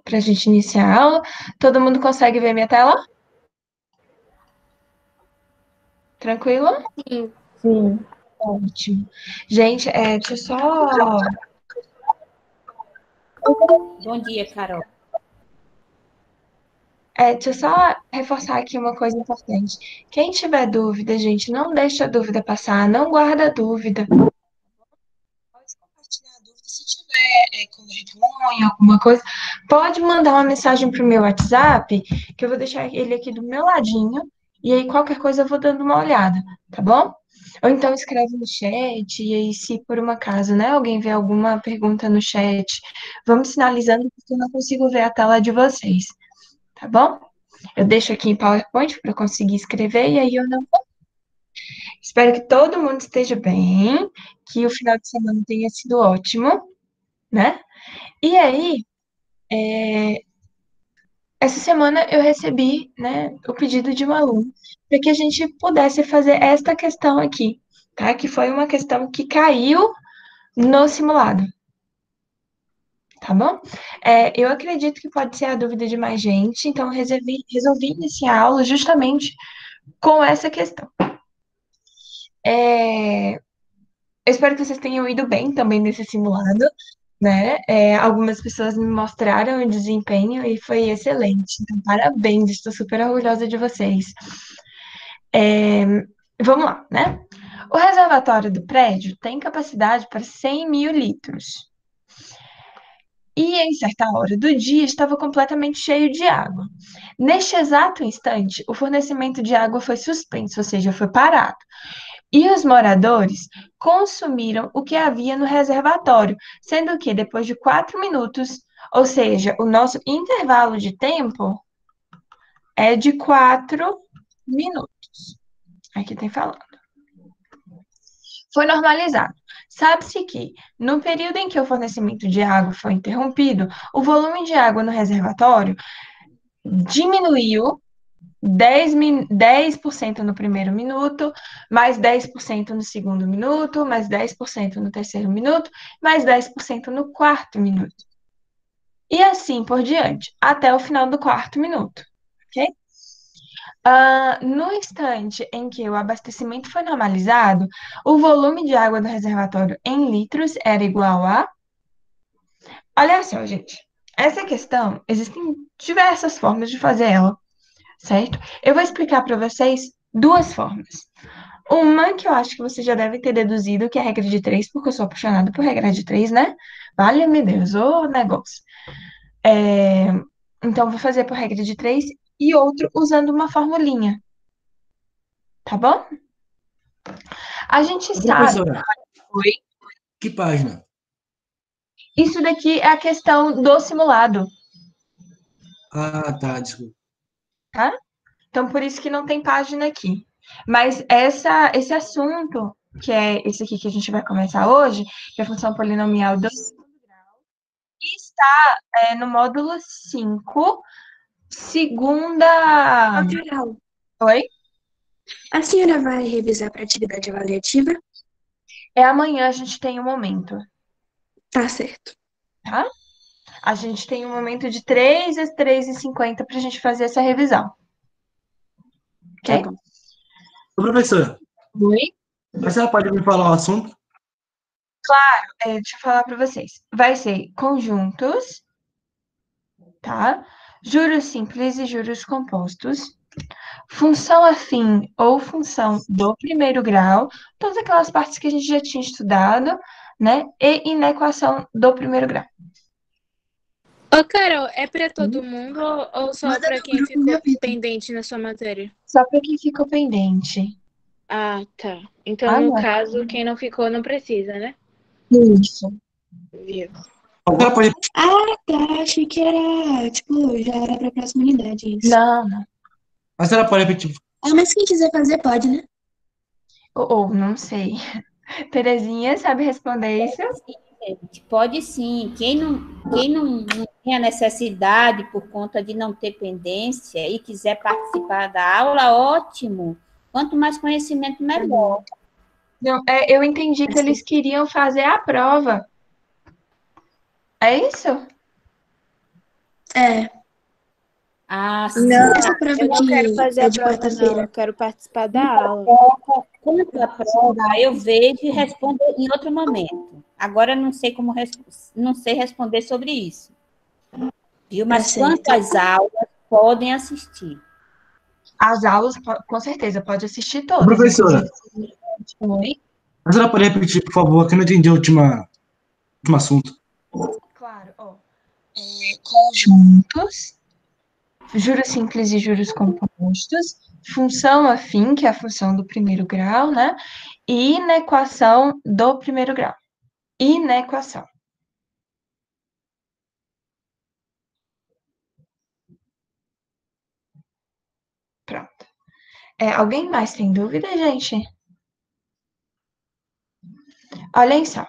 para a gente iniciar a aula. Todo mundo consegue ver minha tela? Tranquilo? Sim. Sim. Ótimo. Gente, deixa eu só... Bom dia, Carol. Deixa eu só reforçar aqui uma coisa importante. Quem tiver dúvida, gente, não deixa a dúvida passar, não guarda a dúvida. Pode compartilhar a dúvida. Se tiver com vergonha, alguma coisa, pode mandar uma mensagem para o meu WhatsApp, que eu vou deixar ele aqui do meu ladinho, e aí qualquer coisa eu vou dando uma olhada, tá bom? Ou então escreve no chat, e aí se por um acaso, né, alguém vê alguma pergunta no chat, vamos sinalizando, porque eu não consigo ver a tela de vocês, tá bom? Eu deixo aqui em PowerPoint para eu conseguir escrever, e aí eu não vou. Espero que todo mundo esteja bem, que o final de semana tenha sido ótimo, né? E aí, essa semana eu recebi, né, o pedido de um aluno para que a gente pudesse fazer esta questão aqui, tá? Que foi uma questão que caiu no simulado, tá bom? Eu acredito que pode ser a dúvida de mais gente, então resolvi iniciar a aula justamente com essa questão. Eu espero que vocês tenham ido bem também nesse simulado, né? Algumas pessoas me mostraram o desempenho e foi excelente. Então, parabéns, estou super orgulhosa de vocês. Vamos lá, né? O reservatório do prédio tem capacidade para 100 mil litros. E em certa hora do dia estava completamente cheio de água. Neste exato instante, o fornecimento de água foi suspenso, ou seja, foi parado. E os moradores consumiram o que havia no reservatório, sendo que depois de 4 minutos, ou seja, o nosso intervalo de tempo é de 4 minutos. Aqui tem falando. Foi normalizado. Sabe-se que, no período em que o fornecimento de água foi interrompido, o volume de água no reservatório diminuiu 10% no primeiro minuto, mais 10% no segundo minuto, mais 10% no terceiro minuto, mais 10% no quarto minuto. E assim por diante, até o final do quarto minuto, ok? No instante em que o abastecimento foi normalizado, o volume de água do reservatório em litros era igual a... Olha só, gente. Essa questão, existem diversas formas de fazer ela, certo? Eu vou explicar para vocês duas formas. Uma que eu acho que você já deve ter deduzido, que é a regra de três, porque eu sou apaixonada por regra de três, né? Vale-me Deus, ô negócio. Então, vou fazer por regra de três e outro usando uma formulinha, tá bom? A gente sabe. Professora, Oi? que página? Isso daqui é a questão do simulado, Ah, tá, desculpa. tá? Então, por isso que não tem página aqui. Mas esse assunto, que é esse aqui que a gente vai começar hoje, que é a função polinomial do segundo grau, está no módulo 5, segunda... Carol, Oi? a senhora vai revisar para atividade avaliativa? Amanhã a gente tem um momento, Tá certo. tá? A gente tem um momento de 3 às 3h50 para a gente fazer essa revisão. Tá Ok? bom. Ô, professora, Oi? a senhora pode me falar o assunto? Deixa eu falar para vocês. Vai ser conjuntos, tá? Juros simples e juros compostos. Função afim ou função do primeiro grau. Todas aquelas partes que a gente já tinha estudado, né? E inequação do primeiro grau. Ô, Carol, é para todo mundo ou só Manda para no quem grupo, ficou meu Vitor. pendente na sua matéria? Só para quem ficou pendente. Ah, tá. Então, no Não. caso, quem não ficou não precisa, né? Isso. Viu? A senhora pode... Ah, tá. Achei que era, tipo, já era pra próxima unidade isso. Não. A senhora pode repetir? Ah, mas quem quiser fazer, pode, né? Ou não sei. Terezinha, sabe responder isso? Gente, pode sim. Quem não tem a necessidade por conta de não ter pendência e quiser participar da aula, ótimo. Quanto mais conhecimento, melhor. Não, eu entendi que eles queriam fazer a prova. É isso? É, Ah, sim. Não, essa prova eu não quero que fazer é a de prova, não. Eu quarta-feira. quero participar da aula. Quanto à prova, eu vejo e respondo em outro momento. Agora eu não sei não sei responder sobre isso, viu? Tá Mas quanto certo. às aulas, podem assistir. As aulas, com certeza, pode assistir todas. Professora, Oi? a senhora pode repetir, por favor, que eu não entendi o último assunto. Claro, ó. Conjuntos, juros simples e juros compostos, função afim, que é a função do primeiro grau, né? E inequação do primeiro grau. Inequação. Pronto. Alguém mais tem dúvida, gente? Olhem só.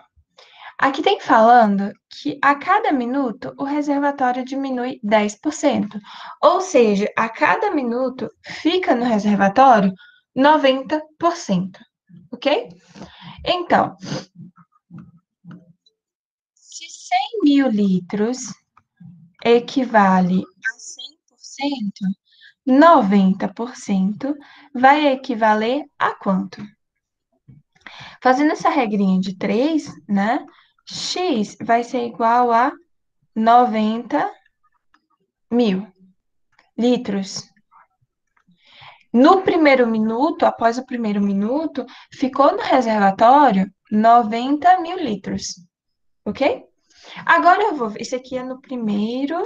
Aqui tem falando que a cada minuto o reservatório diminui 10%. Ou seja, a cada minuto fica no reservatório 90%. Ok? Então, se 100 mil litros equivale a 100%, 90% vai equivaler a quanto? Fazendo essa regrinha de 3, né? X vai ser igual a 90 mil litros. No primeiro minuto, após o primeiro minuto, ficou no reservatório 90 mil litros. Ok? Agora eu vou ver. Isso aqui é no primeiro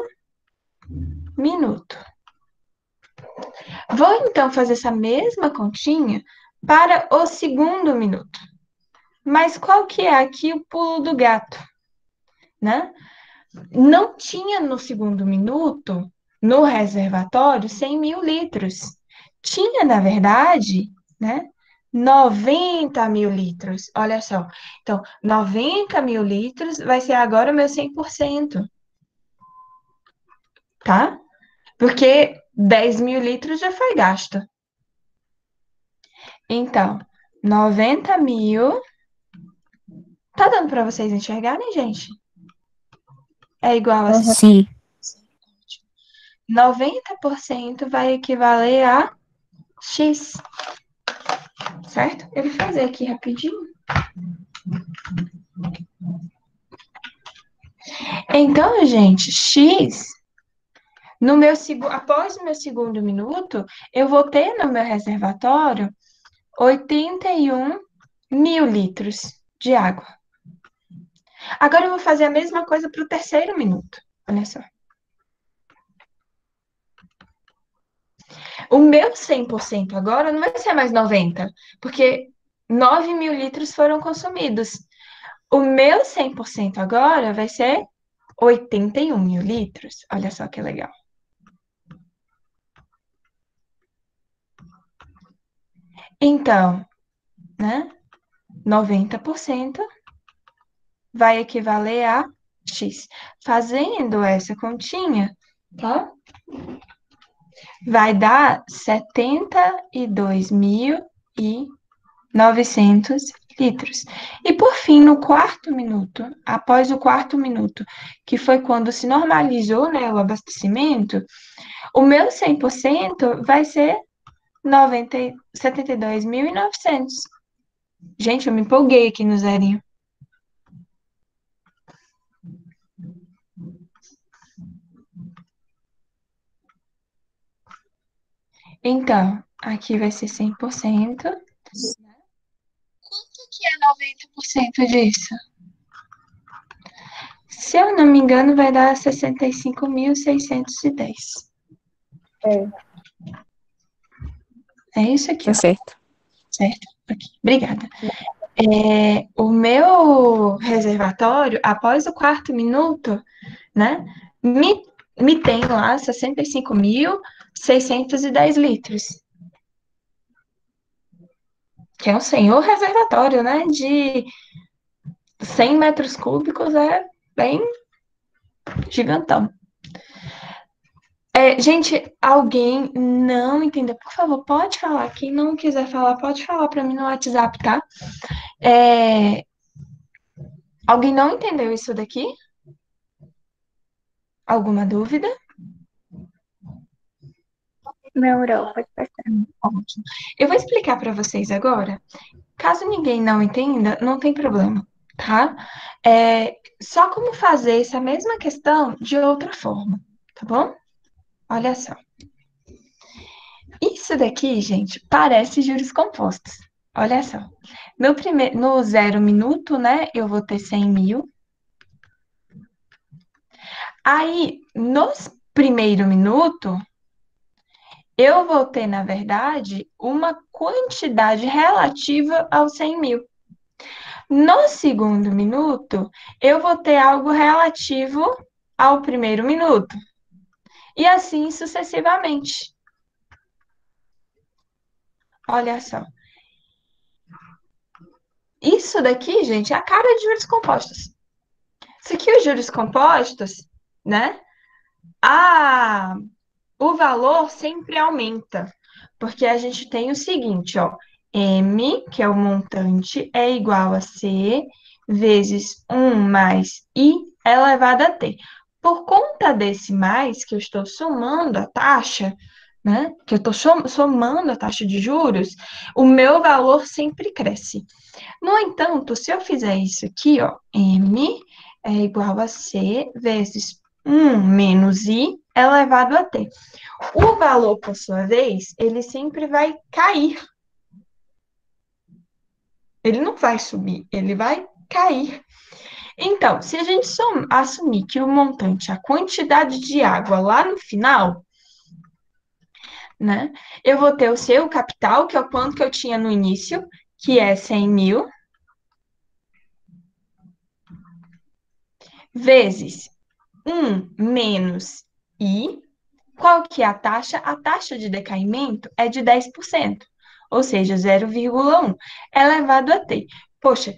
minuto. Vou então fazer essa mesma continha para o segundo minuto. Mas qual que é aqui o pulo do gato, né? Não tinha no segundo minuto, no reservatório, 100 mil litros. Tinha, na verdade, né? 90 mil litros. Olha só. Então, 90 mil litros vai ser agora o meu 100%. Tá? Porque 10 mil litros já foi gasto. Então, 90 mil. Tá dando para vocês enxergarem, gente? É igual a Sim. 90% vai equivaler a X. Certo? Eu vou fazer aqui rapidinho. Então, gente, X, após o meu segundo minuto, eu vou ter no meu reservatório 81 mil litros de água. Agora eu vou fazer a mesma coisa para o terceiro minuto. Olha só. O meu 100% agora não vai ser mais 90, porque 9 mil litros foram consumidos. O meu 100% agora vai ser 81 mil litros. Olha só que legal. Então, né? 90% vai equivaler a X. Fazendo essa continha, tá? Vai dar 72.900 litros. E por fim, no quarto minuto, após o quarto minuto, que foi quando se normalizou, né, o abastecimento, o meu 100% vai ser 72.900. Gente, eu me empolguei aqui no zerinho. Então, aqui vai ser 100%. Quanto que é 90% disso? Se eu não me engano, vai dar 65.610. É isso aqui, Tá ó. certo. Certo? Aqui. Obrigada. O meu reservatório, após o quarto minuto, né, me tem lá 65.610 litros. Que é um senhor reservatório, né? De 100 metros cúbicos, é bem gigantão. Gente, alguém não entendeu? Por favor, pode falar. Quem não quiser falar, pode falar para mim no WhatsApp, tá? Alguém não entendeu isso daqui? Alguma dúvida? Não, pode passar. Ótimo. Eu vou explicar para vocês agora. Caso ninguém não entenda, não tem problema, tá? Só como fazer essa mesma questão de outra forma, tá bom? Olha só. Isso daqui, gente, parece juros compostos. Olha só. No 0 minuto, né, eu vou ter 100 mil. Aí, no primeiro minuto, eu vou ter, na verdade, uma quantidade relativa aos 100 mil. No segundo minuto, eu vou ter algo relativo ao primeiro minuto. E assim sucessivamente. Olha só. Isso daqui, gente, é a cara de juros compostos. Isso aqui, os juros compostos, né? O valor sempre aumenta. Porque a gente tem o seguinte, ó. M, que é o montante, é igual a C vezes 1 mais I elevado a T. Por conta desse mais, que eu estou somando a taxa, né? Que eu estou somando a taxa de juros, o meu valor sempre cresce. No entanto, se eu fizer isso aqui, ó, M é igual a C vezes 1 menos I elevado a T. O valor, por sua vez, ele sempre vai cair. Ele não vai subir, ele vai cair. Então, se a gente assumir que o montante, a quantidade de água lá no final, né, eu vou ter o seu capital, que é o quanto que eu tinha no início, que é 100 mil, vezes 1 menos I. Qual que é a taxa? A taxa de decaimento é de 10%, ou seja, 0,1 elevado a T. Poxa,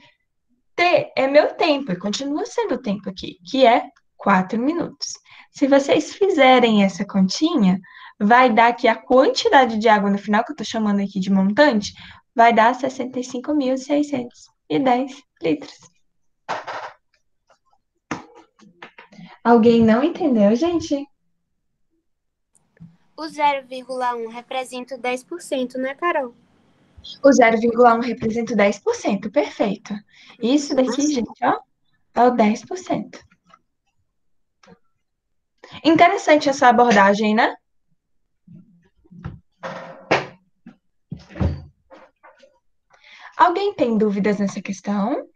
T é meu tempo, e continua sendo o tempo aqui, que é 4 minutos. Se vocês fizerem essa continha, vai dar que a quantidade de água no final, que eu estou chamando aqui de montante, vai dar 65.610 litros. Alguém não entendeu, gente? O 0,1 representa 10%, né, Carol? O 0,1 representa o 10%, perfeito. Isso daqui, gente, ó, é o 10%. Interessante essa abordagem, né? Alguém tem dúvidas nessa questão?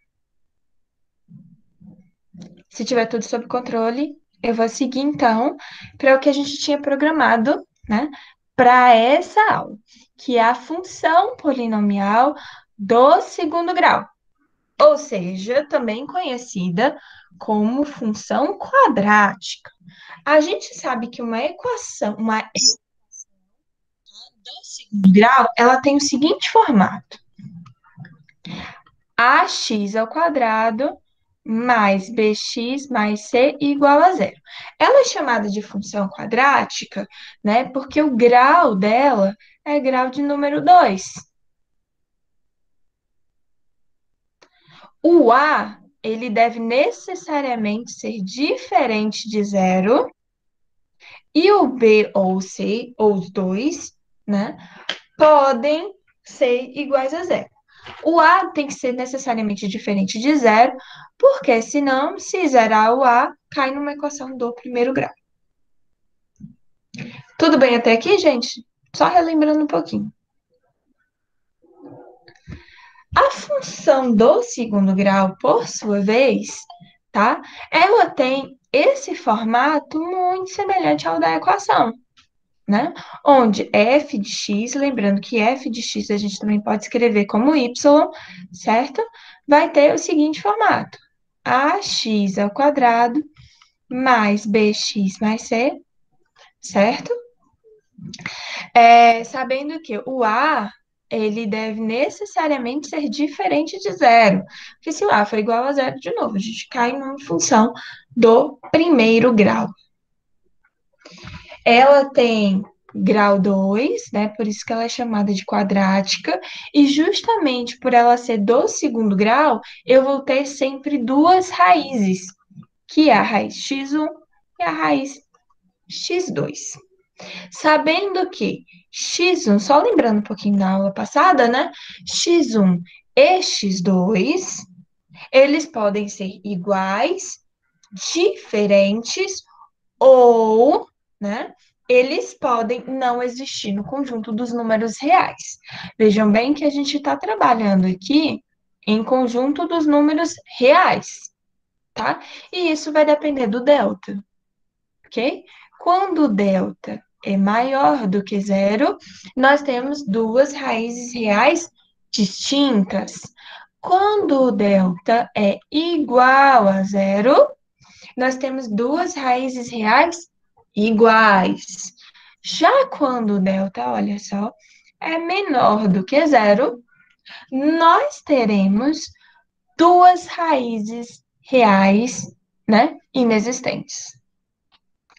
Se tiver tudo sob controle, eu vou seguir então para o que a gente tinha programado, né, para essa aula, que é a função polinomial do segundo grau, ou seja, também conhecida como função quadrática. A gente sabe que uma equação do segundo grau, ela tem o seguinte formato: ax ao quadrado mais bx mais c igual a zero. Ela é chamada de função quadrática, né, porque o grau dela é grau de número 2. O a, ele deve necessariamente ser diferente de zero, e o b ou o c, ou os dois, né, podem ser iguais a zero. O A tem que ser necessariamente diferente de zero, porque senão, se zerar o A, cai numa equação do primeiro grau. Tudo bem até aqui, gente? Só relembrando um pouquinho. A função do segundo grau, por sua vez, tá? Ela tem esse formato muito semelhante ao da equação, né? Onde f de x, lembrando que f de x a gente também pode escrever como y, certo? Vai ter o seguinte formato: ax ao quadrado mais bx mais c, certo? Sabendo que o a, ele deve necessariamente ser diferente de zero, porque se o a for igual a zero, de novo, a gente cai numa função do primeiro grau. Ela tem grau 2, né? Por isso que ela é chamada de quadrática. E justamente por ela ser do segundo grau, eu vou ter sempre duas raízes, que é a raiz x1 e a raiz x2. Sabendo que x1, só lembrando um pouquinho da aula passada, né? x1 e x2, eles podem ser iguais, diferentes ou, né? Eles podem não existir no conjunto dos números reais. Vejam bem que a gente está trabalhando aqui em conjunto dos números reais, tá? E isso vai depender do delta, ok? Quando o delta é maior do que zero, nós temos duas raízes reais distintas. Quando o delta é igual a zero, nós temos duas raízes reais iguais. Já quando o delta, olha só, é menor do que zero, nós teremos duas raízes reais, né, inexistentes.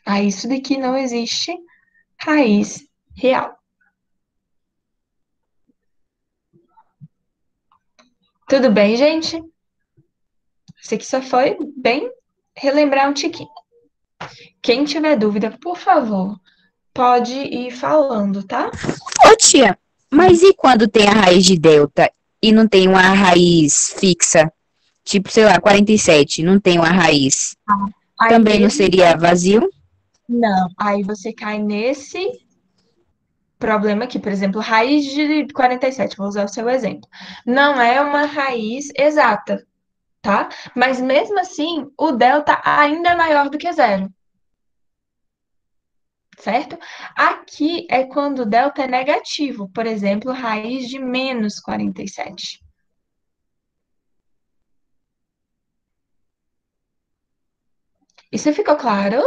A isso daqui não existe raiz real. Tudo bem, gente? Isso aqui só foi bem relembrar um tiquinho. Quem tiver dúvida, por favor, pode ir falando, tá? Ô, tia, mas e quando tem a raiz de delta e não tem uma raiz fixa? Tipo, sei lá, 47, não tem uma raiz. Aí Também não mesmo- seria vazio? Não, aí você cai nesse problema aqui, por exemplo, raiz de 47, vou usar o seu exemplo. Não é uma raiz exata, tá? Mas mesmo assim, o delta ainda é maior do que zero, certo? Aqui é quando o delta é negativo, por exemplo, raiz de menos 47. Isso ficou claro?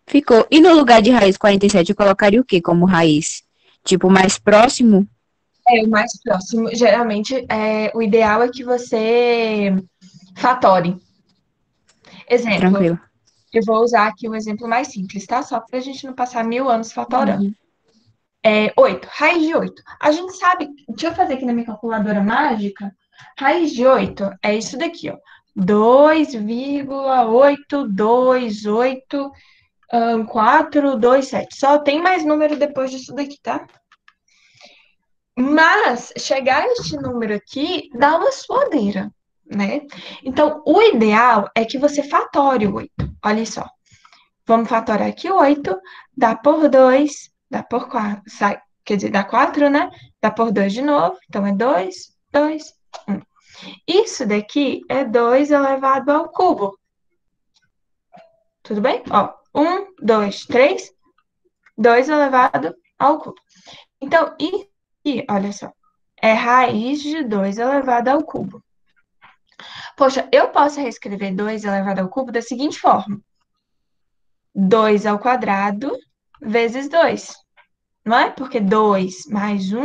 Ficou. E no lugar de raiz 47, eu colocaria o que como raiz? Tipo, mais próximo? É o mais próximo. Geralmente, o ideal é que você fatore. Exemplo, Tranquilo. eu vou usar aqui um exemplo mais simples, tá? Só para a gente não passar 1000 anos fatorando. Uhum. 8, raiz de 8. A gente sabe, deixa eu fazer aqui na minha calculadora mágica. Raiz de 8 é isso daqui, ó. 2,828, 427. Só tem mais número depois disso daqui, tá? Mas chegar a este número aqui dá uma suadeira, né? Então, o ideal é que você fatore o 8. Olha só. Vamos fatorar aqui o 8, dá por 2, dá por 4, sai, quer dizer, dá 4, né? Dá por 2 de novo, então é 2, 2, 1. Isso daqui é 2 elevado ao cubo. Tudo bem? Ó, 1, 2, 3, 2 elevado ao cubo. Então, isso aqui, olha só, é raiz de 2 elevado ao cubo. Poxa, eu posso reescrever 2 elevado ao cubo da seguinte forma. 2 ao quadrado vezes 2. Não é? Porque 2 mais 1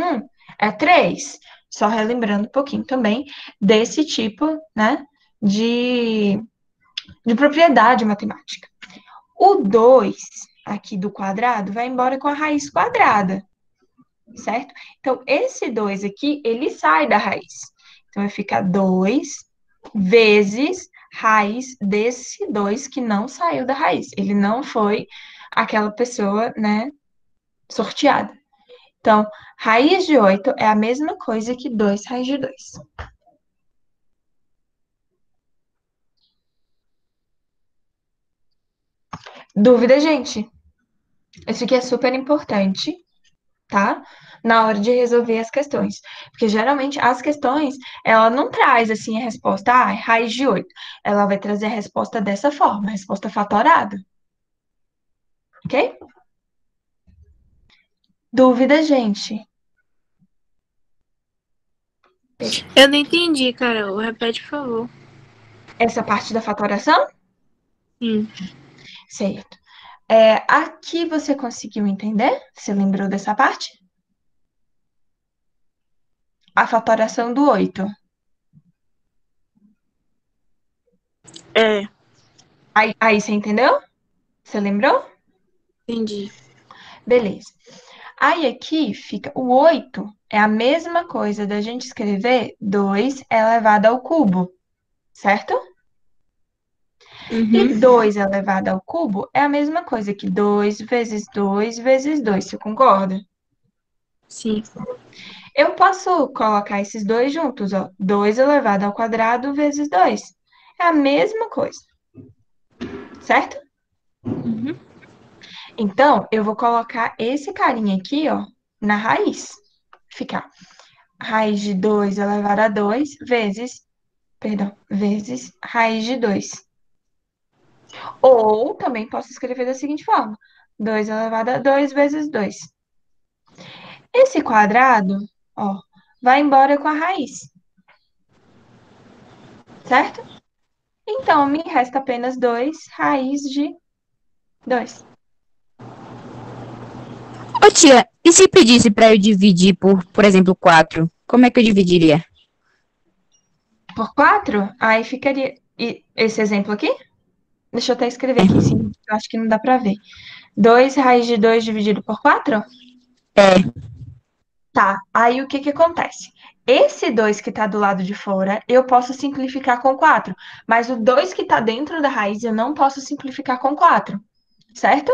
é 3. Só relembrando um pouquinho também desse tipo, né, de propriedade matemática. O 2 aqui do quadrado vai embora com a raiz quadrada, certo? Então, esse 2 aqui, ele sai da raiz. Então, vai ficar 2 vezes raiz desse 2 que não saiu da raiz. Ele não foi aquela pessoa, né, sorteada. Então, raiz de 8 é a mesma coisa que 2 raiz de 2. Dúvida, gente? Isso aqui é super importante, tá? Na hora de resolver as questões. Porque geralmente as questões, ela não traz assim a resposta, raiz de 8. Ela vai trazer a resposta dessa forma, a resposta fatorada. Ok? Dúvida, gente? Eu não entendi, Carol. Repete, por favor. Essa parte da fatoração? Sim. Certo. Aqui você conseguiu entender? Você lembrou dessa parte? A fatoração do 8. É, Aí você entendeu? Você lembrou? entendi. Beleza. Aí aqui fica o 8 é a mesma coisa da gente escrever 2 elevado ao cubo, certo? E 2 elevado ao cubo é a mesma coisa que 2 vezes 2 vezes 2, você concorda? Sim. Eu posso colocar esses dois juntos, ó. 2 elevado ao quadrado vezes 2. É a mesma coisa, certo? Então, eu vou colocar esse carinha aqui, ó, na raiz. Ficar raiz de 2 elevado a 2 vezes raiz de 2. Ou também posso escrever da seguinte forma: 2 elevado a 2 vezes 2. Esse quadrado, ó, vai embora com a raiz, certo? Então, me resta apenas 2 raiz de 2. Ô tia, e se pedisse pra eu dividir por exemplo, 4? Como é que eu dividiria? Por 4, aí ficaria. E esse exemplo aqui? Deixa eu até escrever aqui em cima, eu acho que não dá pra ver. 2 raiz de 2 dividido por 4? É, Tá, aí o que que acontece? Esse 2 que tá do lado de fora, eu posso simplificar com 4, mas o 2 que tá dentro da raiz, eu não posso simplificar com 4, certo?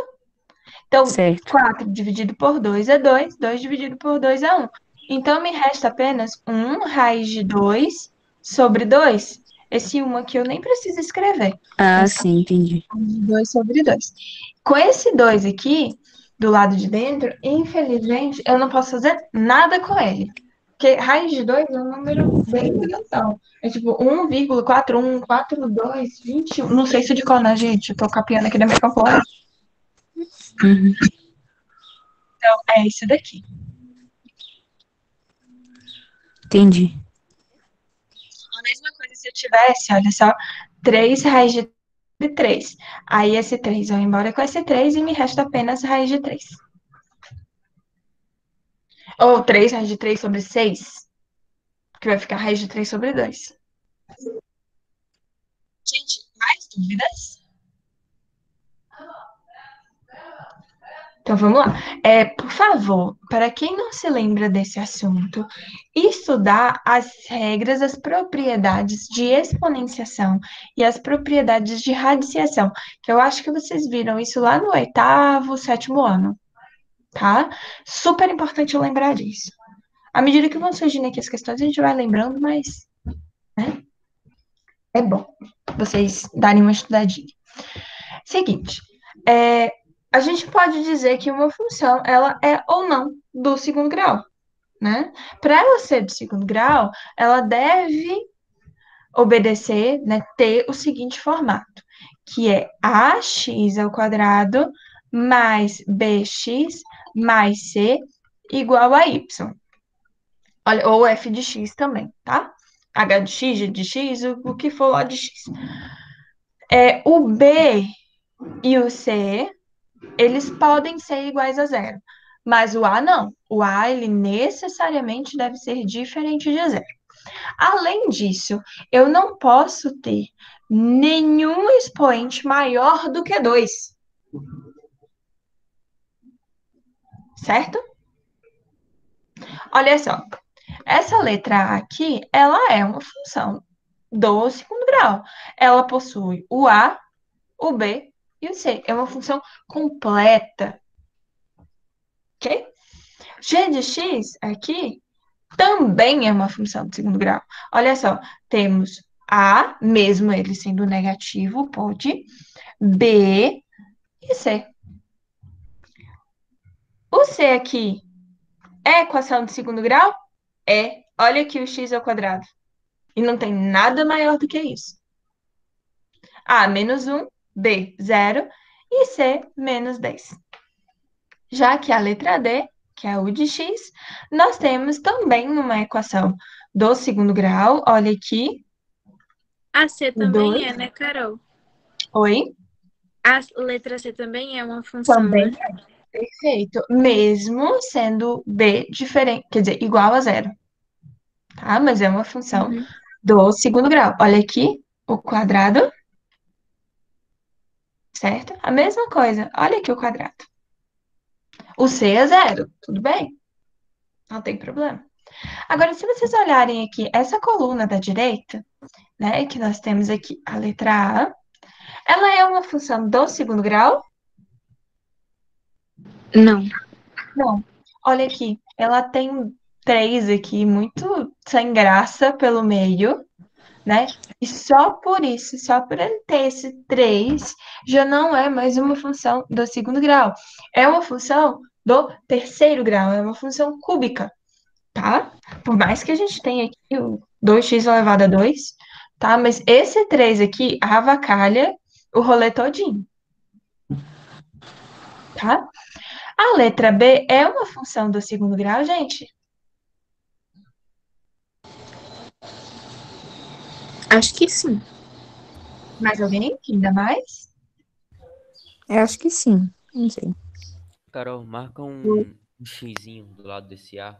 Então, certo. 4 dividido por 2 é 2, 2 dividido por 2 é 1. Então, me resta apenas 1 raiz de 2 sobre 2. Esse 1 aqui eu nem preciso escrever. É Ah, só sim, entendi. de 2 sobre 2. Com esse 2 aqui, do lado de dentro, infelizmente, eu não posso fazer nada com ele. Porque raiz de 2 é um número bem grandão. É tipo 1,4142, 21. Não sei se de qual, né, gente? Eu tô capiando aqui da minha calculadora. Uhum, Então, é esse daqui. entendi. A mesma coisa se eu tivesse, olha só, 3 raiz de 3. Aí esse 3 vai embora com esse 3 e me resta apenas raiz de 3. Ou 3 raiz de 3 sobre 6, que vai ficar raiz de 3 sobre 2. Gente, mais dúvidas? Então vamos lá. Por favor, para quem não se lembra desse assunto, estudar as regras, as propriedades de exponenciação e as propriedades de radiciação, que eu acho que vocês viram isso lá no 8º, 7º ano, tá? Super importante lembrar disso. À medida que vão surgindo aqui as questões, a gente vai lembrando, mas, né, é bom vocês darem uma estudadinha. Seguinte, a gente pode dizer que uma função, ela é ou não do segundo grau, né? Para ela ser do segundo grau, ela deve obedecer, né, ter o seguinte formato, que é ax ao quadrado mais bx mais c igual a y. Olha, ou f de x também, tá? H de x, g de x, o que for lá de x. O b e o c, eles podem ser iguais a zero, mas o a não. O a, ele necessariamente deve ser diferente de zero. Além disso, eu não posso ter nenhum expoente maior do que 2, certo? Olha só, essa letra A aqui, ela é uma função do segundo grau. Ela possui o A, o B e o C. É uma função completa, ok? G de x aqui também é uma função de segundo grau. Olha só, temos A, mesmo ele sendo negativo, pode, B e C. O C aqui é equação de segundo grau? É. Olha aqui o x ao quadrado. E não tem nada maior do que isso. A, menos 1, B, 0 e C, menos 10. Já que a letra D, que é o de x, nós temos também uma equação do segundo grau. Olha aqui, A C o 2. também é, né, Carol? Oi? A letra C também é uma função, Também né? é. Perfeito. Mesmo sendo B diferente, quer dizer, igual a zero, tá? Mas é uma função do segundo grau. Olha aqui, o quadrado, certo? A mesma coisa. Olha aqui o quadrado. O C é zero, tudo bem? Não tem problema. Agora, se vocês olharem aqui, essa coluna da direita, né, que nós temos aqui a letra A, Ela é uma função do segundo grau? Não. Não. Olha aqui, ela tem 3 aqui, muito sem graça pelo meio, né? E só por isso, só por ele ter esse 3, já não é mais uma função do segundo grau. É uma função do terceiro grau, é uma função cúbica, tá? Por mais que a gente tenha aqui o 2x elevado a 2, tá? Mas esse 3 aqui avacalha o rolê todinho, tá? A letra B é uma função do segundo grau, gente? Acho que sim. Mais alguém? Ainda mais? Eu acho que sim. Não sei. Carol, marca um xizinho do lado desse A.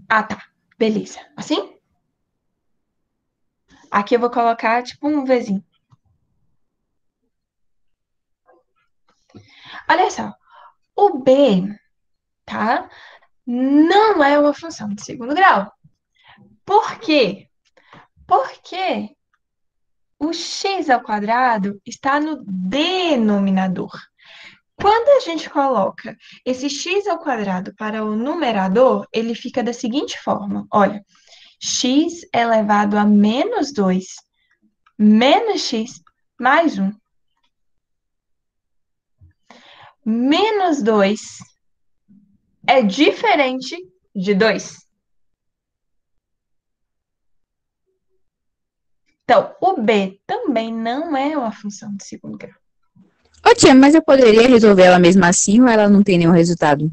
Ah, tá. Beleza. Assim? Aqui eu vou colocar tipo um Vzinho. Olha só. O B, tá? Não é uma função de segundo grau. Por quê? Porque o x ao quadrado está no denominador. Quando a gente coloca esse x ao quadrado para o numerador, ele fica da seguinte forma. Olha, x elevado a menos 2 menos x mais 1. Menos 2 é diferente de 2. Então, o b também não é uma função de segundo grau. Ô, tia, mas eu poderia resolver ela mesmo assim ou ela não tem nenhum resultado?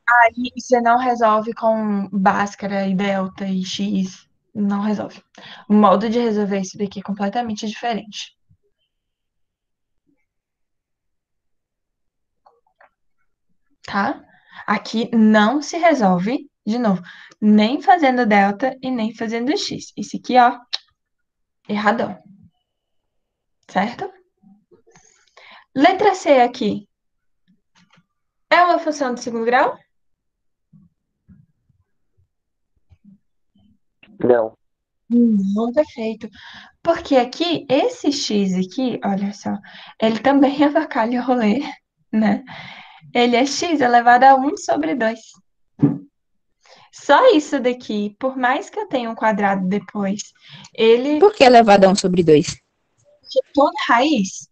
Aí você não resolve com Bhaskara e delta e x. Não resolve. O modo de resolver isso daqui é completamente diferente. Tá? Aqui não se resolve, de novo, nem fazendo delta e nem fazendo x. Isso aqui, ó, erradão. Certo? Letra C aqui. É uma função de segundo grau? Não. Não, perfeito. Porque aqui, esse x aqui, olha só, ele também avacalha o rolê, né? Ele é x elevado a 1 sobre 2. Só isso daqui, por mais que eu tenha um quadrado depois, ele, Por que elevado a 1 sobre 2? toda raiz,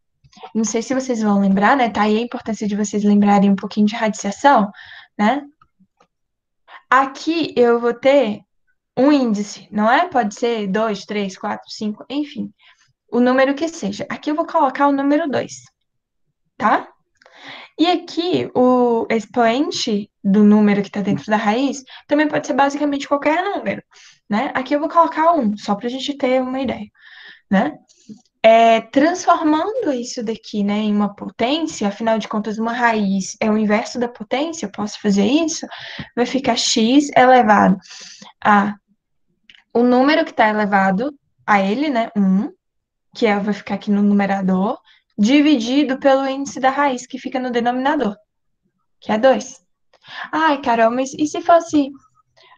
não sei se vocês vão lembrar, né? Tá aí a importância de vocês lembrarem um pouquinho de radiciação, né? Aqui eu vou ter um índice, não é? Pode ser 2, 3, 4, 5, enfim, o número que seja. Aqui eu vou colocar o número 2, tá? E aqui, o expoente do número que está dentro da raiz também pode ser basicamente qualquer número, né? Aqui eu vou colocar 1, só para a gente ter uma ideia, né? Transformando isso daqui, né, em uma potência, afinal de contas, uma raiz é o inverso da potência, eu posso fazer isso, vai ficar x elevado a o número que está elevado a ele, né, 1, que vai ficar aqui no numerador, dividido pelo índice da raiz, que fica no denominador, que é 2. Ai, Carol, mas e se fosse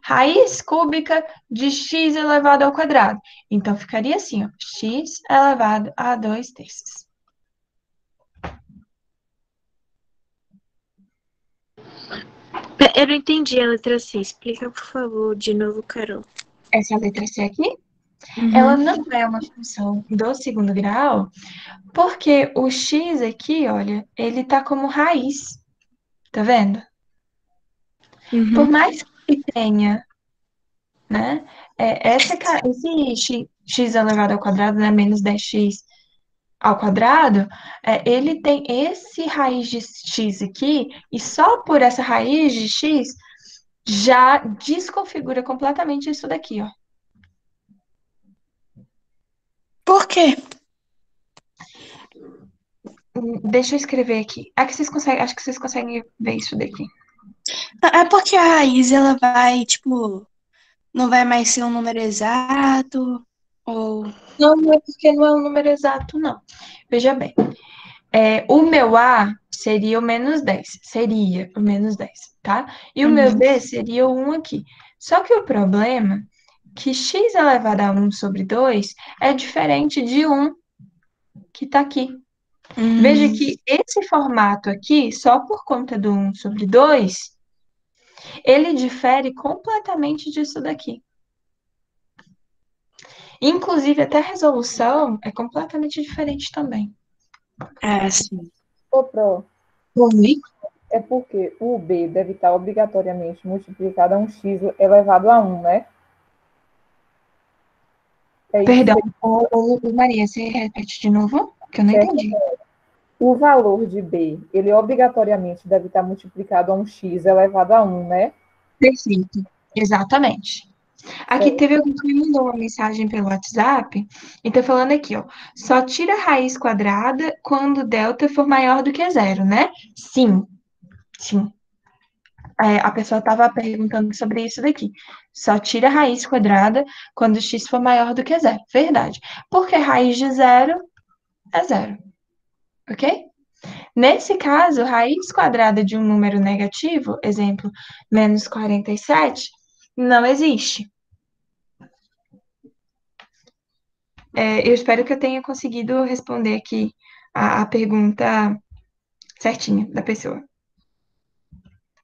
raiz cúbica de x elevado ao quadrado? Então, ficaria assim, ó, x elevado a 2 terços. Eu não entendi a letra C. Explica, por favor, de novo, Carol. Essa letra C aqui, ela não é uma função do segundo grau, porque o x aqui, olha, ele tá como raiz, tá vendo? Por mais que tenha, né, esse x elevado ao quadrado, né, menos 10x ao quadrado, ele tem esse raiz de x aqui, e só por essa raiz de x já desconfigura completamente isso daqui, ó. Por quê? Deixa eu escrever aqui. Acho que vocês conseguem ver isso daqui. É porque a raiz, ela vai, tipo, não vai mais ser um número exato, ou... Não é porque não é um número exato, não. Veja bem. O meu A seria o menos 10. Seria o menos 10, tá? E o meu B seria o 1 aqui. Só que o problema é que x elevado a 1 sobre 2 é diferente de 1. que está aqui. Veja que esse formato aqui, só por conta do 1/2, ele difere completamente disso daqui. Inclusive, até a resolução é completamente diferente também. Sim. Ô, Pro, Oi? é porque o B deve estar obrigatoriamente multiplicado a um x elevado a 1, né? É isso, Perdão, Maria, você repete de novo? Que eu não certo? entendi. O valor de B, ele obrigatoriamente deve estar multiplicado a um x elevado a 1, né? Perfeito. Exatamente. Aqui teve alguém que me mandou uma mensagem pelo WhatsApp e tá falando aqui, ó. Só tira a raiz quadrada quando delta for maior do que zero, né? Sim, sim. A pessoa estava perguntando sobre isso daqui. Só tira a raiz quadrada quando x for maior do que zero. Verdade. Porque raiz de zero é zero. Ok? Nesse caso, raiz quadrada de um número negativo, exemplo, menos 47, não existe. Eu espero que eu tenha conseguido responder aqui a pergunta certinha da pessoa.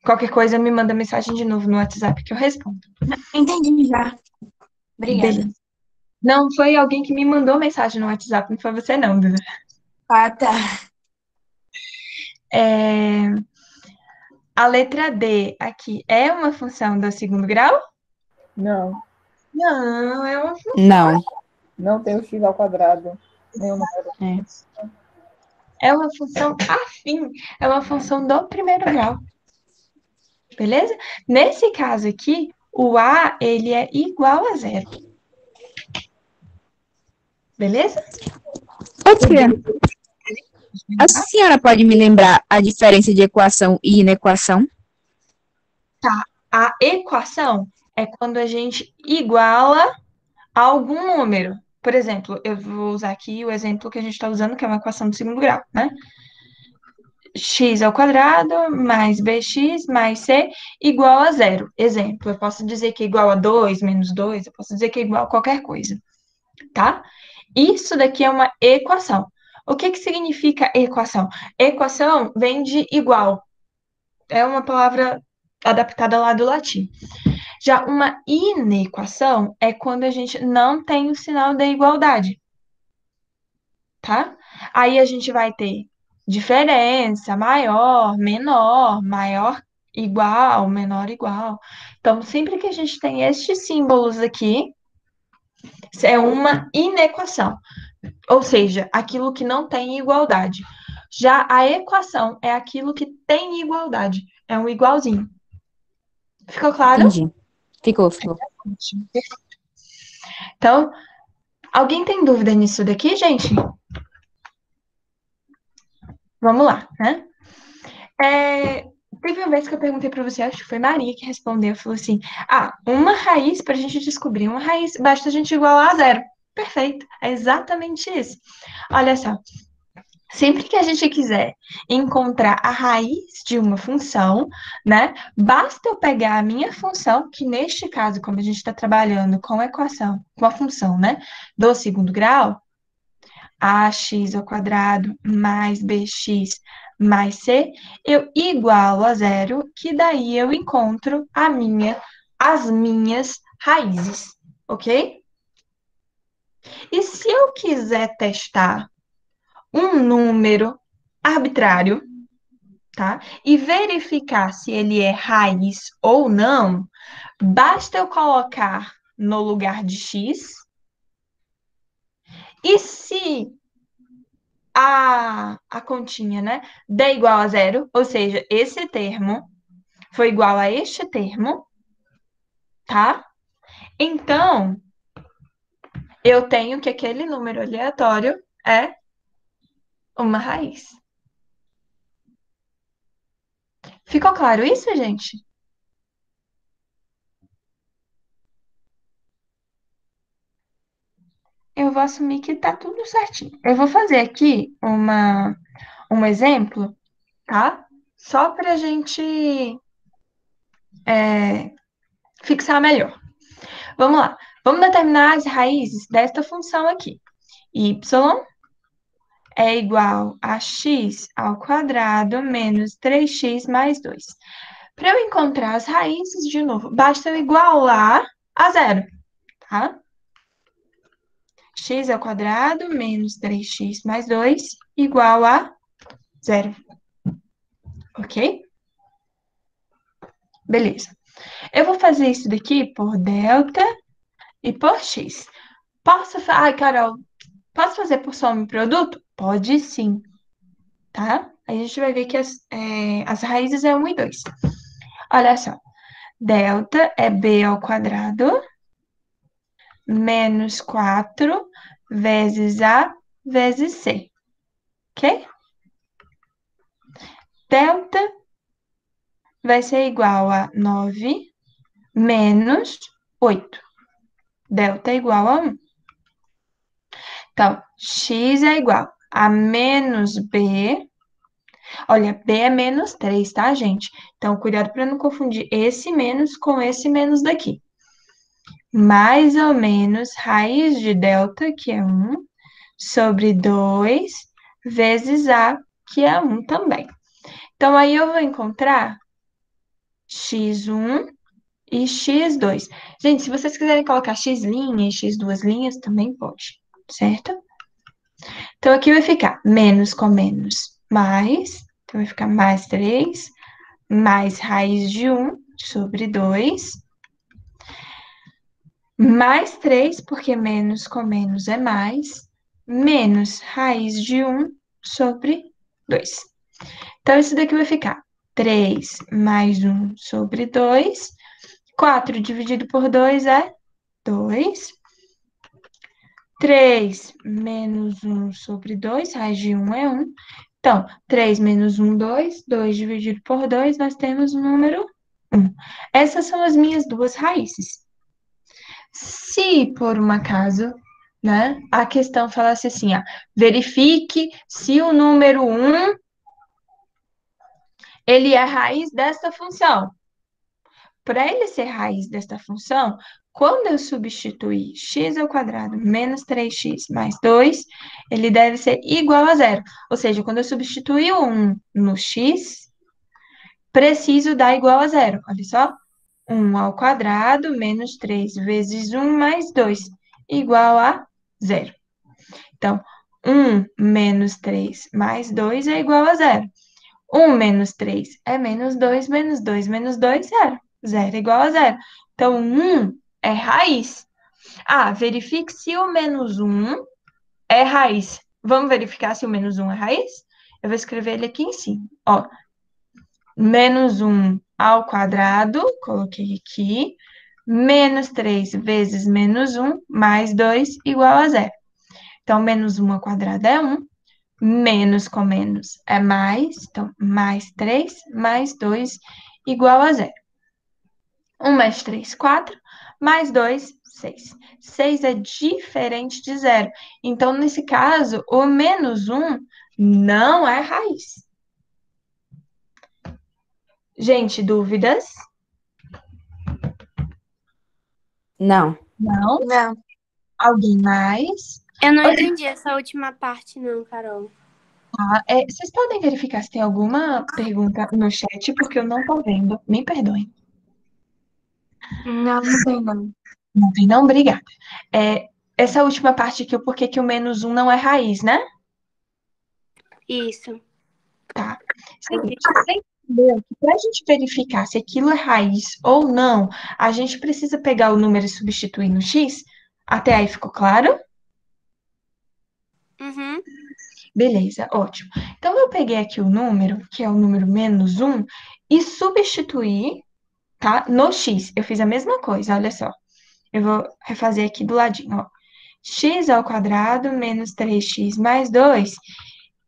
Qualquer coisa, me manda mensagem de novo no WhatsApp que eu respondo. Entendi já. Obrigada. Beleza. Não foi alguém que me mandou mensagem no WhatsApp, não foi você não, Duda. Ah, tá. A letra D aqui é uma função do segundo grau? Não, Não, é uma função. Não. não tem o x ao quadrado. Nenhum número. É uma função afim, é uma função do primeiro grau. Beleza? Nesse caso aqui, o A, ele é igual a zero. Beleza? Ô, tia, a senhora pode me lembrar a diferença de equação e inequação? A equação é quando a gente iguala algum número. Por exemplo, eu vou usar aqui o exemplo que a gente está usando, que é uma equação do segundo grau, né? X ao quadrado mais bx mais c igual a zero. Exemplo, eu posso dizer que é igual a 2 menos 2, eu posso dizer que é igual a qualquer coisa, tá? Isso daqui é uma equação. O que que significa equação? Equação vem de igual. É uma palavra adaptada lá do latim. Já uma inequação é quando a gente não tem o sinal da igualdade, tá? Aí a gente vai ter diferença, maior, menor, maior, igual, menor, igual. Então, sempre que a gente tem estes símbolos aqui, é uma inequação, ou seja, aquilo que não tem igualdade. Já a equação é aquilo que tem igualdade, é um igualzinho. Ficou claro? Entendi. Ficou. Então, alguém tem dúvida nisso daqui, gente? Vamos lá, né? Teve uma vez que eu perguntei para você, acho que foi Maria que respondeu, falou assim: uma raiz, para a gente descobrir uma raiz, basta a gente igualar a zero. Perfeito, é exatamente isso. Olha só, sempre que a gente quiser encontrar a raiz de uma função, né, basta eu pegar a minha função, que neste caso, como a gente está trabalhando com a equação, com a função, né, do segundo grau, ax ao quadrado mais bx mais c, eu igualo a zero, que daí eu encontro as minhas raízes, ok? E se eu quiser testar um número arbitrário, tá? E verificar se ele é raiz ou não, basta eu colocar no lugar de x, e se a continha, né, der igual a zero, ou seja, esse termo foi igual a este termo, tá? Então, eu tenho que aquele número aleatório é uma raiz. Ficou claro isso, gente? Eu vou assumir que tá tudo certinho. Eu vou fazer aqui um exemplo, tá? Só pra gente fixar melhor. Vamos lá. Vamos determinar as raízes desta função aqui. Y é igual a x ao quadrado menos 3x mais 2. Para eu encontrar as raízes de novo, basta eu igualar a zero, tá? X ao quadrado menos 3x mais 2 igual a zero. Ok? Beleza. Eu vou fazer isso daqui por delta e por x. Ai, Carol, posso fazer por soma e produto? Pode sim, tá? Aí a gente vai ver que as raízes é 1 e 2. Olha só. Delta é b ao quadrado menos 4 vezes a vezes c. Ok? Delta vai ser igual a 9 menos 8. Delta é igual a 1. Então, x é igual a menos b. Olha, b é menos 3, tá, gente? Então, cuidado para não confundir esse menos com esse menos daqui. Mais ou menos raiz de delta, que é 1, sobre 2, vezes a, que é 1 também. Então, aí eu vou encontrar x1 e x2. Gente, se vocês quiserem colocar x' e x duas linhas, também pode, certo? Então, aqui vai ficar menos com menos, mais. Então, vai ficar mais 3, mais raiz de 1 sobre 2, mais 3, porque menos com menos é mais, menos raiz de 1 sobre 2. Então, isso daqui vai ficar 3 mais 1 sobre 2. 4 dividido por 2 é 2. 3 menos 1 sobre 2, raiz de 1 é 1. Então, 3 menos 1, 2. 2 dividido por 2, nós temos o número 1. Essas são as minhas duas raízes. Se, por um acaso, né, a questão falasse assim, ó, verifique se o número 1 ele é raiz desta função. Para ele ser raiz desta função, quando eu substituir x ao quadrado menos 3x mais 2, ele deve ser igual a zero. Ou seja, quando eu substituir o 1 no x, preciso dar igual a zero. Olha só. 1 ao quadrado menos 3 vezes 1 mais 2, igual a zero. Então, 1 menos 3 mais 2 é igual a zero. 1 menos 3 é menos 2 menos 2, zero. Zero é igual a zero. Então, 1 é raiz. Ah, verifique se o menos 1 é raiz. Vamos verificar se o menos 1 é raiz? Eu vou escrever ele aqui em cima. Ó, menos 1 ao quadrado, coloquei aqui, menos 3 vezes menos 1, mais 2, igual a zero. Então, menos 1 ao quadrado é 1, menos com menos é mais, então, mais 3, mais 2, igual a zero. 1 mais 3, 4, mais 2, 6. 6 é diferente de zero. Então, nesse caso, o menos 1 não é raiz. Gente, dúvidas? Não. Não? Não. Alguém mais? Eu não entendi essa última parte, não, Carol. Vocês podem verificar se tem alguma pergunta no chat, porque eu não estou vendo. Me perdoem. Não, não tem não. Não tem, não? Obrigada. Essa última parte aqui, o porquê que o menos 1 não é raiz, né? Isso. Tá. Seguinte, você entendeu que para a gente verificar se aquilo é raiz ou não, a gente precisa pegar o número e substituir no x? Até aí ficou claro? Uhum. Beleza, ótimo. Então, eu peguei aqui o número, que é o número menos 1, e substituí, tá, no x. Eu fiz a mesma coisa, olha só. Eu vou refazer aqui do ladinho, ó. X ao quadrado menos 3x mais 2.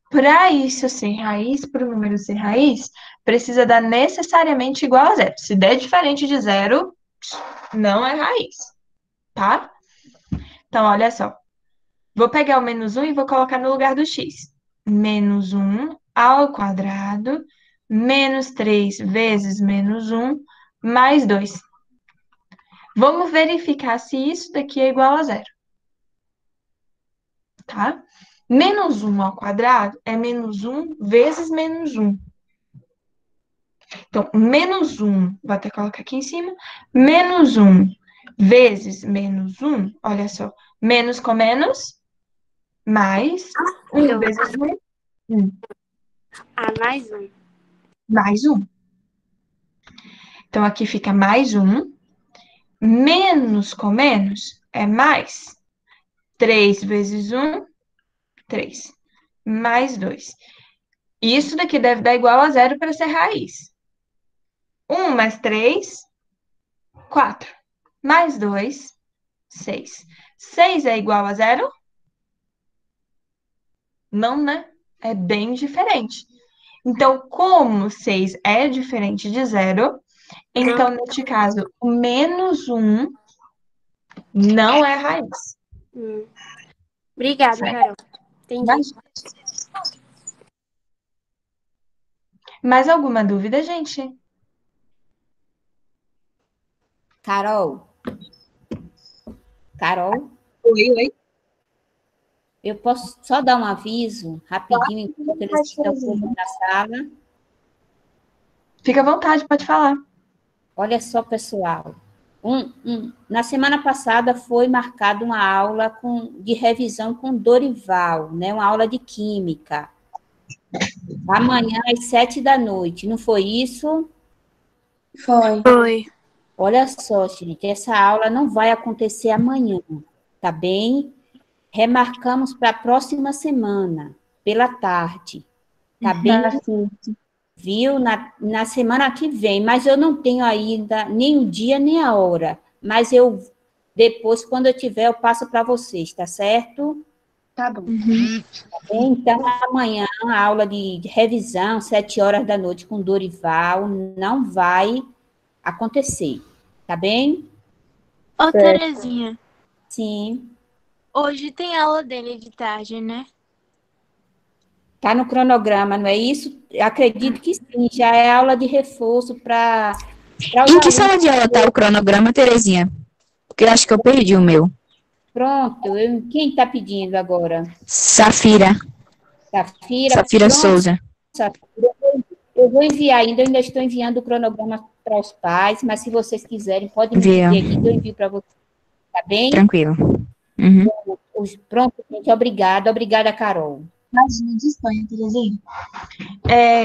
Para isso ser raiz, para o número ser raiz, precisa dar necessariamente igual a zero. Se der diferente de zero, não é raiz, tá? Então, olha só. Vou pegar o menos 1 e vou colocar no lugar do x. Menos 1 ao quadrado, menos 3 vezes menos 1, mais 2. Vamos verificar se isso daqui é igual a zero. Tá? Menos 1 ao quadrado é menos 1 vezes menos 1. Então, menos 1, vou até colocar aqui em cima, menos 1 vezes menos 1, olha só, menos com menos, mais 1 vezes 1, 1, Mais um. mais 1. Então, aqui fica mais 1, menos com menos é mais. 3 vezes 1, 3, mais 2. Isso daqui deve dar igual a zero para ser raiz. 1 mais 3, 4. Mais 2, 6. 6 é igual a zero? Não, né? É bem diferente. Então, como 6 é diferente de zero, então, neste caso, o menos 1 não é raiz. Obrigada, Certo? Carol. Entendi. Mas, mais alguma dúvida, gente? Carol, Oi, oi. eu posso só dar um aviso rapidinho enquanto eles estão todos na sala? Fica à vontade, pode falar. Olha só, pessoal. Na semana passada foi marcada uma aula de revisão com Dorival, né? Uma aula de química. Amanhã, às 7 da noite, não foi isso? Foi. Olha só, gente, essa aula não vai acontecer amanhã, tá bem? Remarcamos para a próxima semana, pela tarde, tá bem? Viu? Na semana que vem, mas eu não tenho ainda nem o dia nem a hora, mas depois, quando eu tiver, eu passo para vocês, tá certo? Tá bom. Então, amanhã, a aula de revisão, 7 horas da noite, com Dorival, não vai acontecer, tá bem? Ô, Terezinha, Sim. hoje tem aula dele de tarde, né? Tá no cronograma, não é isso? Eu acredito que sim, já é aula de reforço para os Em que alunos. sala de aula tá o cronograma, Terezinha? Porque eu acho que eu perdi o meu. Pronto, quem está pedindo agora? Safira Safira, pronto, Souza. Safira. Eu vou enviar ainda, eu ainda estou enviando o cronograma para os pais, mas se vocês quiserem, podem me Viu? pedir aqui que eu envio para vocês, tá bem? Tranquilo. Uhum. Pronto, gente, obrigada, Carol. Imagina, disponha, Terezinha.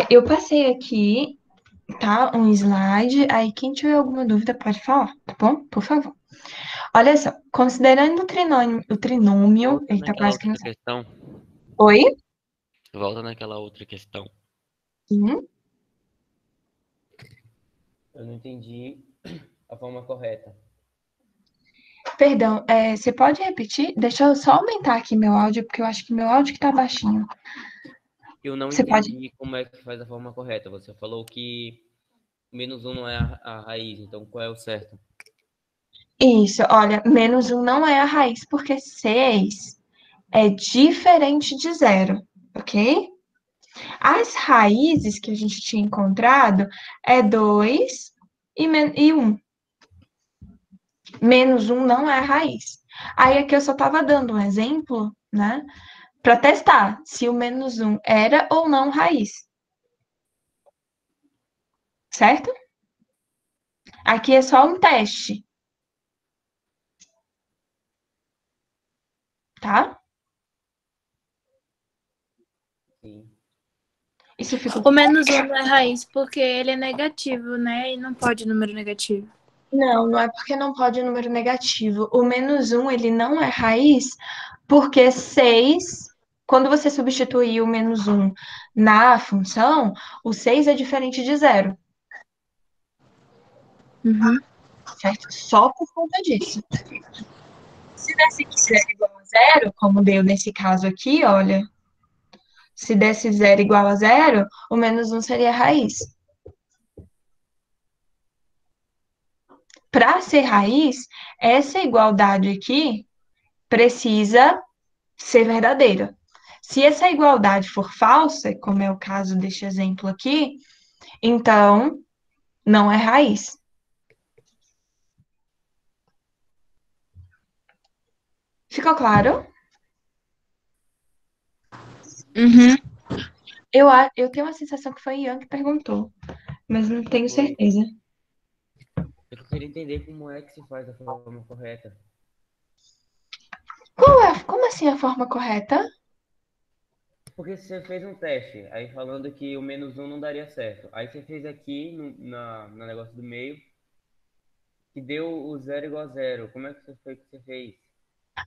Eu passei aqui, tá? Um slide. Aí, quem tiver alguma dúvida pode falar, tá bom? Por favor. Olha só, considerando o trinômio, Volta ele tá naquela quase que não. outra questão. Oi? Volta naquela outra questão. Sim. Eu não entendi a forma correta. Perdão, você pode repetir? Deixa eu só aumentar aqui meu áudio, porque eu acho que meu áudio que tá baixinho. Eu não Você pode. entendi como é que faz a forma correta. Você falou que menos um não é a raiz, então qual é o certo? Isso, olha, menos 1 não é a raiz, porque 6 é diferente de zero, ok? As raízes que a gente tinha encontrado é 2 e 1. Menos 1 não é a raiz. Aí aqui eu só estava dando um exemplo, né? Para testar se o menos 1 era ou não raiz. Certo? Aqui é só um teste. Tá? Sim. Isso ficou. O menos um não é raiz porque ele é negativo, né? E não pode número negativo. Não, não é porque não pode número negativo. O menos 1, ele não é raiz, porque 6, quando você substituir o menos 1 na função, o 6 é diferente de zero. Certo? Só por conta disso. Se desse zero igual a zero, como deu nesse caso aqui, olha. Se desse zero igual a zero, o menos 1 seria a raiz. Para ser raiz, essa igualdade aqui precisa ser verdadeira. Se essa igualdade for falsa, como é o caso deste exemplo aqui, então não é raiz. Ficou claro? Uhum. Eu tenho a sensação que foi Ian que perguntou, mas não tenho Foi. certeza. Eu queria entender como é que se faz da forma correta. Como assim a forma correta? Porque você fez um teste, aí falando que o menos um não daria certo. Aí você fez aqui no negócio do meio, que deu o zero igual a zero. Como é que foi que você fez?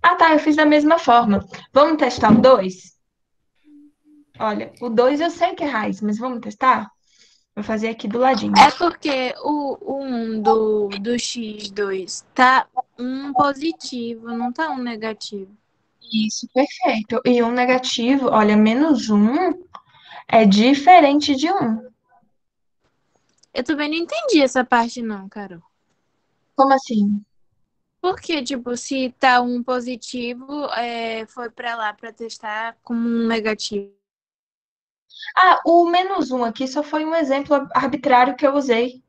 Ah, tá, eu fiz da mesma forma. Vamos testar o 2? Olha, o 2 eu sei que é raiz, mas vamos testar? Vou fazer aqui do ladinho. É porque o 1 do x2 tá um positivo, não tá um negativo. Isso, perfeito. E um negativo, olha, menos um é diferente de um. Eu também não entendi essa parte, não, Carol. Como assim? Porque, tipo, se tá um positivo, foi pra lá pra testar como um negativo. Ah, o menos um aqui só foi um exemplo arbitrário que eu usei.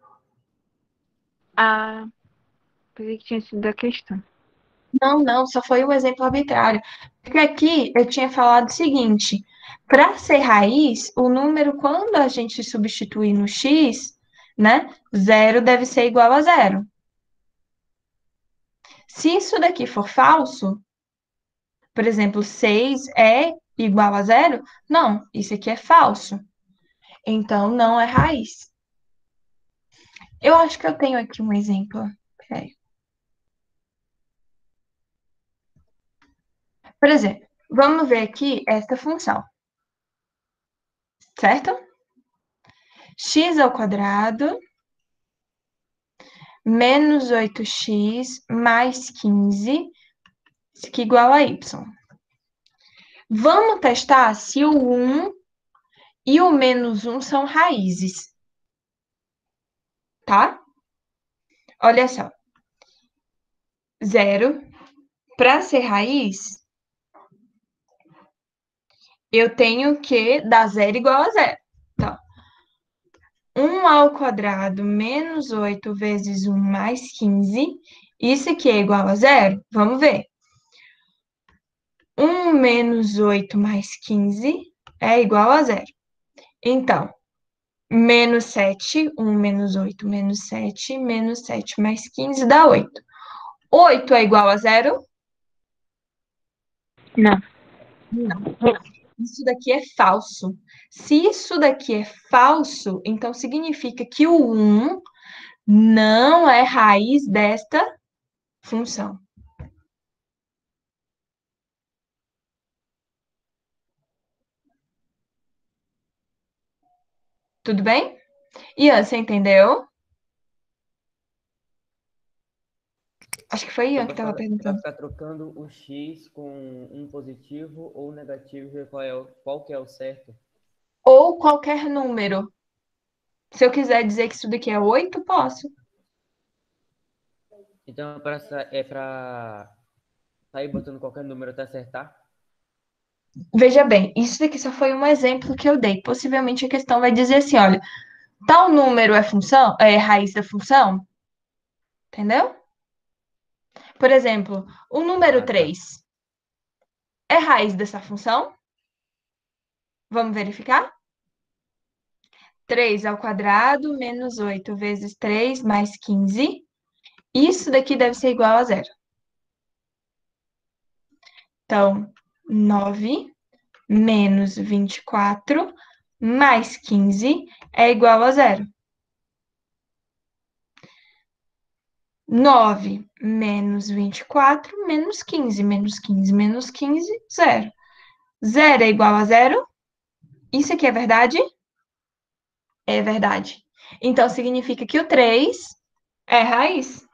Ah, pensei que tinha sido a questão. Não, não, só foi um exemplo arbitrário. Porque aqui eu tinha falado o seguinte: para ser raiz, o número, quando a gente substituir no x, né, zero deve ser igual a zero. Se isso daqui for falso, por exemplo, 6 é igual a zero, não, isso aqui é falso. Então, não é raiz. Eu acho que eu tenho aqui um exemplo. Peraí. Por exemplo, vamos ver aqui esta função, certo? X ao quadrado menos 8x mais 15, que é igual a y. Vamos testar se o 1 e o menos 1 são raízes, tá? Olha só. Zero, para ser raiz, eu tenho que dar zero igual a zero. Então, 1 ao quadrado menos 8 vezes 1 mais 15. Isso aqui é igual a zero? Vamos ver. 1 menos 8 mais 15 é igual a zero. Então, menos 7, 1 menos 7 mais 15 dá 8. 8 é igual a zero? Não. Não. Isso daqui é falso. Se isso daqui é falso, então significa que o 1 não é raiz desta função. Tudo bem? Ian, você entendeu? Acho que foi Ian Então, que estava para perguntando. ficar trocando o x com um positivo ou negativo, ver qual que é o certo. Ou qualquer número. Se eu quiser dizer que isso daqui é 8, posso. Então, é para sair botando qualquer número até acertar? Veja bem, isso daqui só foi um exemplo que eu dei. Possivelmente a questão vai dizer assim, olha, tal número é função, é raiz da função, entendeu? Por exemplo, o número Ah, tá. 3 é raiz dessa função? Vamos verificar? 3 ao quadrado menos 8 vezes 3 mais 15. Isso daqui deve ser igual a zero. Então, 9 menos 24 mais 15 é igual a zero. 9 menos 24 menos 15. Menos 15 menos 15, zero. Zero é igual a zero? Isso aqui é verdade? É verdade. Então, significa que o 3 é raiz.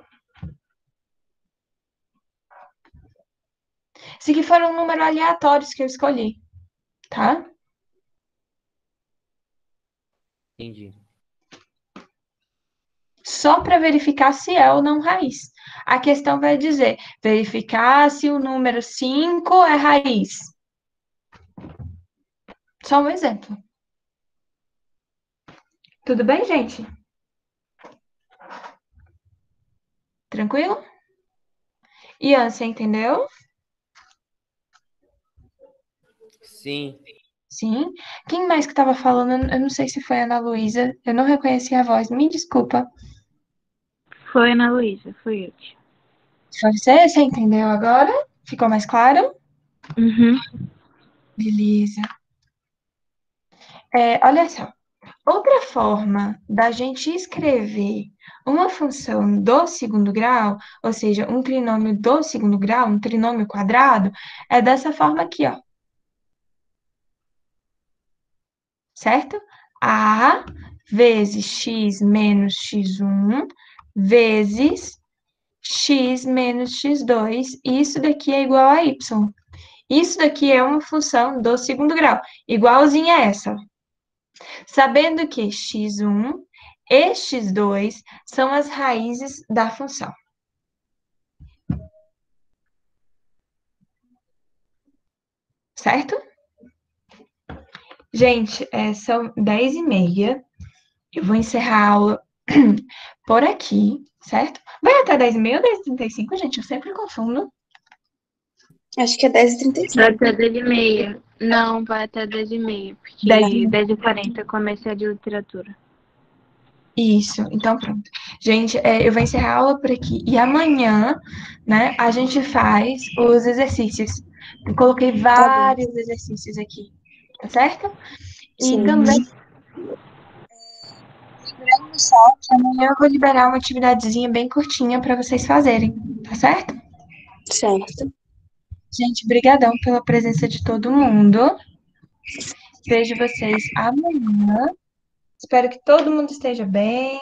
Se que foram números aleatórios que eu escolhi, tá? Entendi. Só para verificar se é ou não raiz. A questão vai dizer, verificar se o número 5 é raiz. Só um exemplo. Tudo bem, gente? Tranquilo? Ian, você entendeu? Sim. Sim. Quem mais que estava falando? Eu não sei se foi a Ana Luísa. Eu não reconheci a voz. Me desculpa. Foi Ana Luísa, foi eu. Foi você? Você entendeu agora? Ficou mais claro? Uhum. Beleza. Olha só. Outra forma da gente escrever uma função do segundo grau, ou seja, um trinômio do segundo grau, um trinômio quadrado, é dessa forma aqui, ó. Certo? A vezes x menos x1 vezes x menos x2. Isso daqui é igual a y. Isso daqui é uma função do segundo grau, igualzinha a essa. Sabendo que x1 e x2 são as raízes da função. Certo? Gente, são 10h30. Eu vou encerrar a aula por aqui, certo? Vai até 10h30 ou 10h35, gente? Eu sempre confundo. Acho que é 10h35. Vai até 10h30. Não, vai até 10h30, porque 10h40 começa a de literatura. Isso, então pronto. Gente, eu vou encerrar a aula por aqui. E amanhã, né, a gente faz os exercícios. Eu coloquei vários exercícios aqui, tá certo? E Sim. também, lembrando só que amanhã eu vou liberar uma atividadezinha bem curtinha para vocês fazerem, tá certo? Certo. Gente, brigadão pela presença de todo mundo. Vejo vocês amanhã. Espero que todo mundo esteja bem.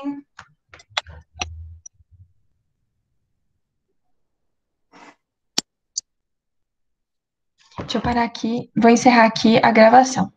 Deixa eu parar aqui. Vou encerrar aqui a gravação.